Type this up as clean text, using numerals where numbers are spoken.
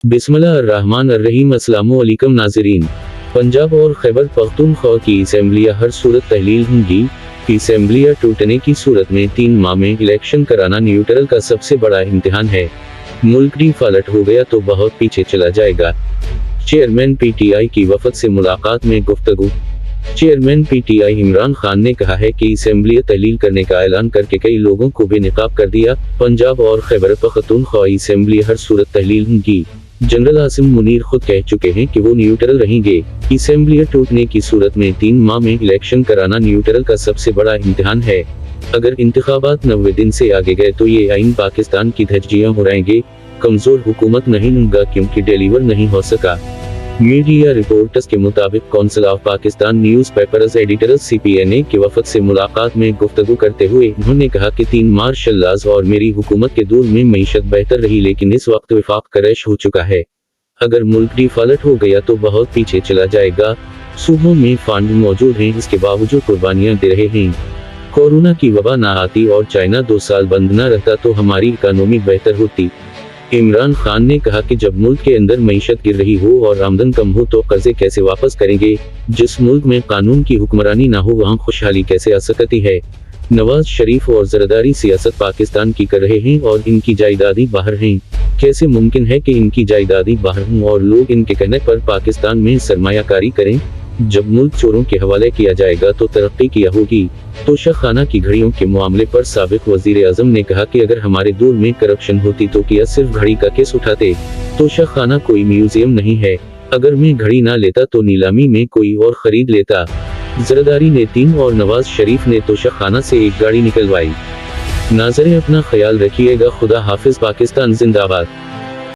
बिस्मिल्लाहिर्रहमानिर्रहीम। अस्सलामु अलैकुम नाज़रीन। पंजाब और खैबर पख्तूनख्वा की असेंबलियां हर सूरत तहलील होंगी। असेंबलियां टूटने की सूरत में 3 माह में इलेक्शन कराना न्यूट्रल का सबसे बड़ा इम्तिहान है। मुल्क डिफॉल्ट हो गया तो बहुत पीछे चला जाएगा। चेयरमैन पीटीआई की वफद से मुलाकात में गुफ्तगू। चेयरमैन पीटीआई इमरान खान ने कहा है कि असेंबली तहलील करने का ऐलान करके कई लोगों को बेनकाब कर दिया। पंजाब और खैबर पख्तूनख्वा असेंबली हर सूरत तहलील होंगी। जनरल आसिम मुनीर खुद कह चुके हैं कि वो न्यूट्रल रहेंगे। असेंबलियां टूटने की सूरत में 3 माह में इलेक्शन कराना न्यूट्रल का सबसे बड़ा इम्तिहान है। अगर इंतखाबात 90 दिन से आगे गए तो ये आइन पाकिस्तान की धज्जियां उड़ाएंगे। कमजोर हुकूमत नहीं होगा क्योंकि डिलीवर नहीं हो सका। मीडिया रिपोर्ट्स के मुताबिक council of Pakistan news papers editors CPNA के वफद से मुलाकात में गुफ्तगू करते हुए उन्होंने कहा कि 3 मार्शल लाज और मेरी हुकूमत के दौर में मईशत बेहतर रही, लेकिन इस वक्त वफाक क्रैश हो चुका है। अगर मुल्क डिफॉल्ट हो गया तो बहुत पीछे चला जाएगा। सूबों में फंड मौजूद हैं, इसके बावजूद कुर्बानियां दे रहे हैं। कोरोना की वबा ना आती और चाइना 2 साल बंद न रहता तो हमारी इकानमी बेहतर होती। इमरान खान ने कहा कि जब मुल्क के अंदर मईशत गिर रही हो और आमदन कम हो तो कर्जे कैसे वापस करेंगे। जिस मुल्क में कानून की हुक्मरानी ना हो वहाँ खुशहाली कैसे आ सकती है। नवाज शरीफ और जरदारी सियासत पाकिस्तान की कर रहे हैं और इनकी जायदादी बाहर हैं। कैसे मुमकिन है कि इनकी जायदादी बाहर हों और लोग इनके कहने पर पाकिस्तान में सरमायाकारी करें। जब मुल्क चोरों के हवाले किया जाएगा तो तरक्की किया होगी। तोशक खाना की घड़ियों के मामले पर साबिक वजीर आजम ने कहा कि अगर हमारे दौर में करप्शन होती तो क्या सिर्फ घड़ी का केस उठाते। तोशक खाना कोई म्यूजियम नहीं है। अगर मैं घड़ी ना लेता तो नीलामी में कोई और खरीद लेता। जरदारी ने 3 और नवाज शरीफ ने तोशक खाना से एक गाड़ी निकलवाई। नाज़रीन अपना ख्याल रखिएगा। खुदा हाफिज। पाकिस्तान जिंदाबाद।